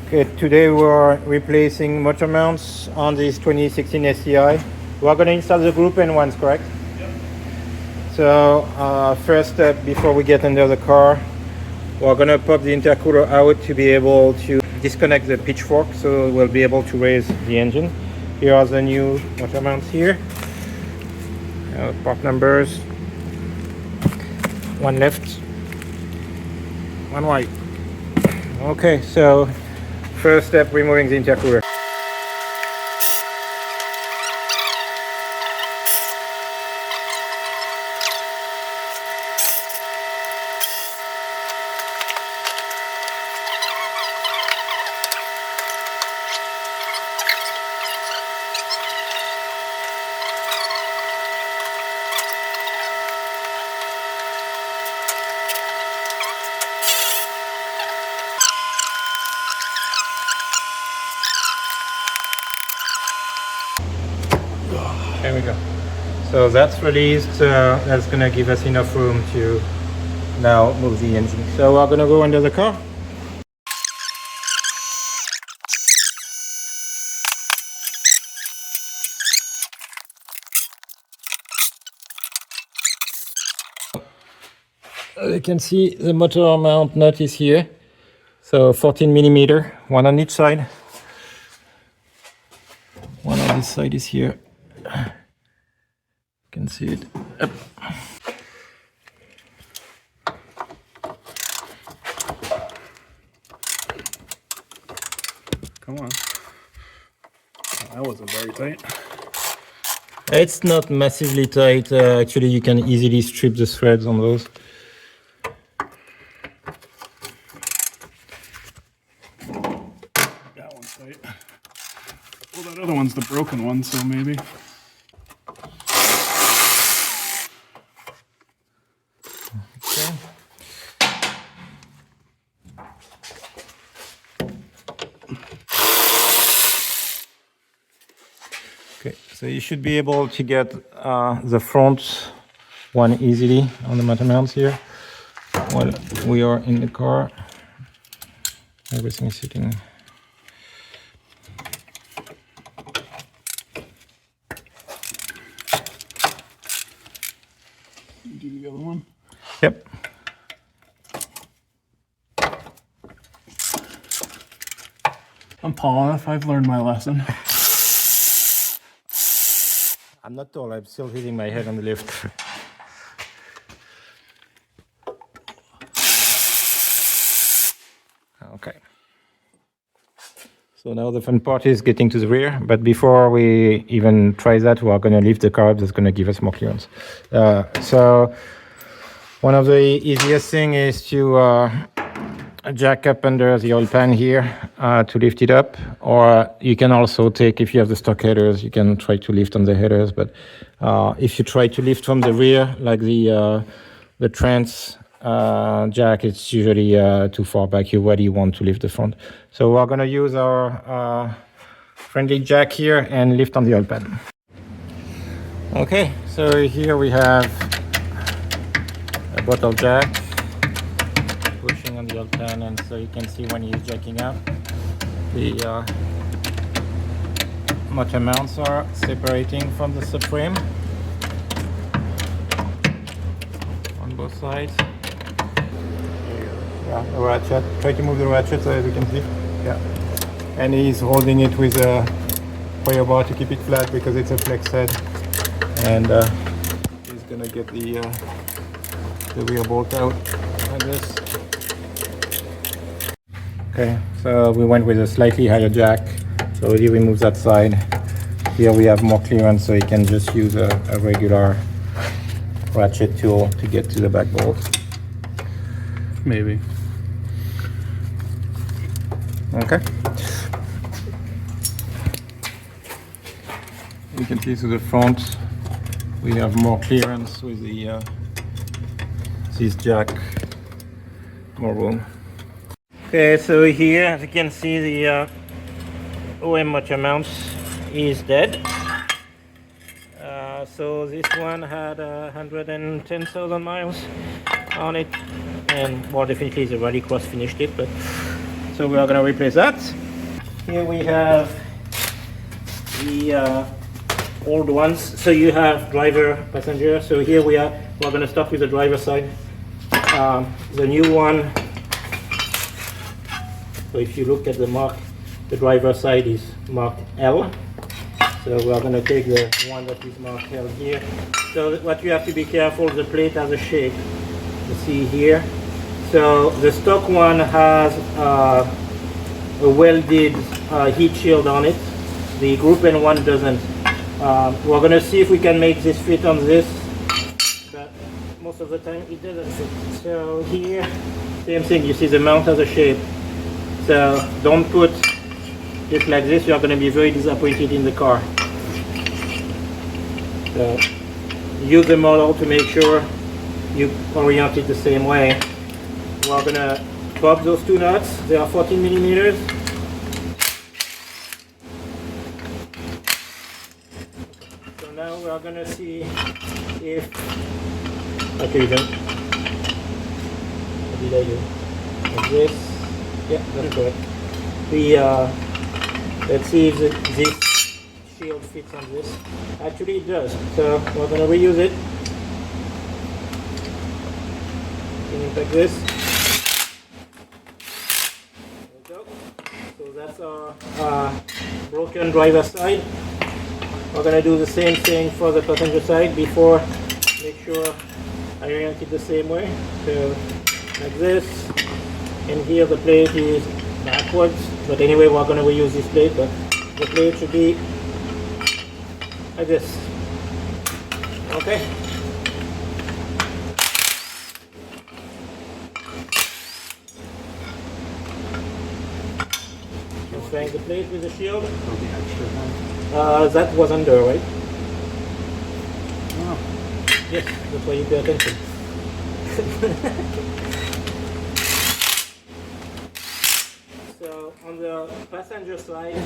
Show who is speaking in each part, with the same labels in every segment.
Speaker 1: Okay, today we are replacing motor mounts on this 2016 STi. We are going to install the Group N ones, correct?
Speaker 2: Yep.
Speaker 1: So first step before we get under the car, we're going to pop the intercooler out to be able to disconnect the pitchfork so we'll be able to raise the engine. Here are the new motor mounts here. Part numbers. One left, one right. Okay, so first step, removing the intercooler. There we go. So that's released. That's gonna give us enough room to now move the engine. So we're gonna go under the car. As you can see, the motor mount nut is here. So 14 millimeter, one on each side. One on this side is here. You can see it. Up.
Speaker 2: Come on. Oh, that wasn't very tight.
Speaker 1: It's not massively tight. Actually, you can easily strip the threads on those.
Speaker 2: That one's tight. Well, that other one's the broken one, so maybe.
Speaker 1: Okay. Okay, so you should be able to get the front one easily on the motor mounts here while we are in the car. Everything is sitting.
Speaker 2: Do the other one?
Speaker 1: Yep.
Speaker 2: I'm tall enough. I've learned my lesson.
Speaker 1: I'm not tall, I'm still hitting my head on the lift. Okay. So now the fun part is getting to the rear, but before we even try that, we are going to lift the car up. That's going to give us more clearance. So one of the easiest thing is to jack up under the oil pan here to lift it up, or you can also take, if you have the stock headers, you can try to lift on the headers, but if you try to lift from the rear, like the trans jack, it's usually too far back. You already want to lift the front. So we're going to use our friendly jack here and lift on the oil pan. Okay, so here we have a bottle jack pushing on the oil pan, and so you can see when he's jacking up, the motor mounts are separating from the subframe on both sides. Yeah, the ratchet. Try to move the ratchet so as you can see. Yeah. And he's holding it with a wire bar to keep it flat because it's a flex head. And he's gonna get the rear bolt out like this. Okay, so we went with a slightly higher jack. So already remove that side. Here we have more clearance, so you can just use a regular ratchet tool to get to the back bolt.
Speaker 2: Maybe.
Speaker 1: Okay. You can see to the front we have more clearance with the this jack, more room. Okay, so here as you can see the OM motor mounts is dead. So this one had 110,000 miles on it, and well, definitely the rallycross finished it, but So we are going to replace that. Here we have the old ones. So you have driver, passenger. So here we're going to start with the driver side. The new one. So if you look at the mark, the driver side is marked L. So we are going to take the one that is marked L here. So what you have to be careful, the plate has a shape. You see here. So the stock one has a welded heat shield on it. The Group N one doesn't. We're going to see if we can make this fit on this, but most of the time it doesn't fit. So here, same thing, you see the mount has a shape. So don't put it like this, you're going to be very disappointed in the car. So use the model to make sure you orient it the same way. We're going to pop those two nuts, they are 14 millimeters. So now we are going to see if, okay, then, what did I do? Like this. Yeah, that's correct. Let's see if this shield fits on this. Actually it does. So we're going to reuse it. Like this. There we go. So that's our broken driver side. We're going to do the same thing for the passenger side. Before, make sure I orient it the same way. So like this. And here the plate is backwards, but anyway we're going to reuse this plate, but the plate should be like this. Okay. Transferring the plate with the shield. That was under, right?
Speaker 2: Oh.
Speaker 1: Yes, that's why you pay attention. On the passenger side,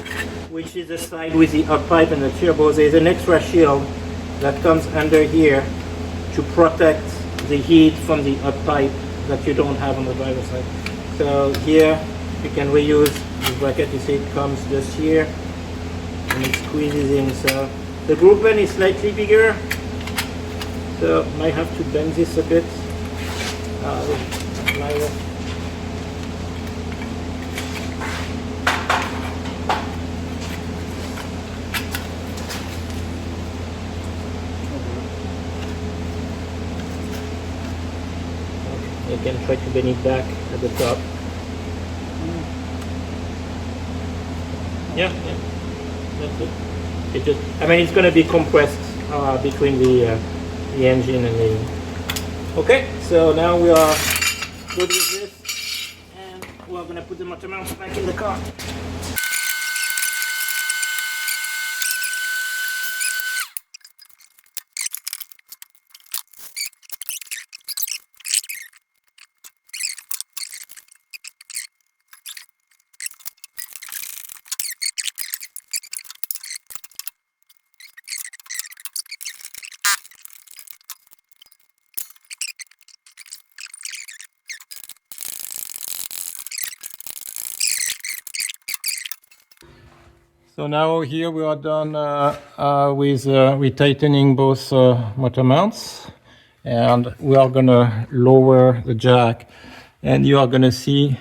Speaker 1: which is the side with the up pipe and the turbo, there is an extra shield that comes under here to protect the heat from the up pipe that you don't have on the driver's side. So here you can reuse the bracket. You see it comes just here and it squeezes in. So the Group N is slightly bigger, so I might have to bend this a bit. You can try to bend it back at the top. Yeah, that's it. It just, I mean, it's going to be compressed between the engine and the. Okay, so now we are good with this, and we're going to put the motor mounts back in the car. So now here we are done with retightening both motor mounts, and we are gonna lower the jack, and you are gonna see,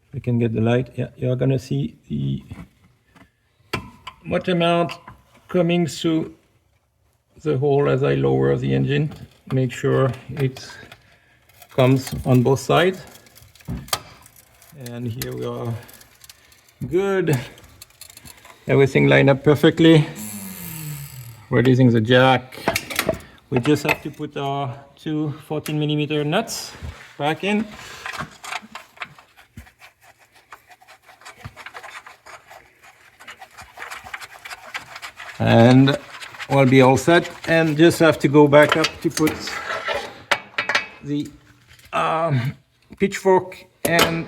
Speaker 1: if you can get the light, yeah, you are gonna see the motor mount coming through the hole as I lower the engine. Make sure it comes on both sides, and here we are. Good. Everything lined up perfectly. Releasing the jack. We just have to put our two 14mm nuts back in. And we'll be all set. And just have to go back up to put the pitchfork and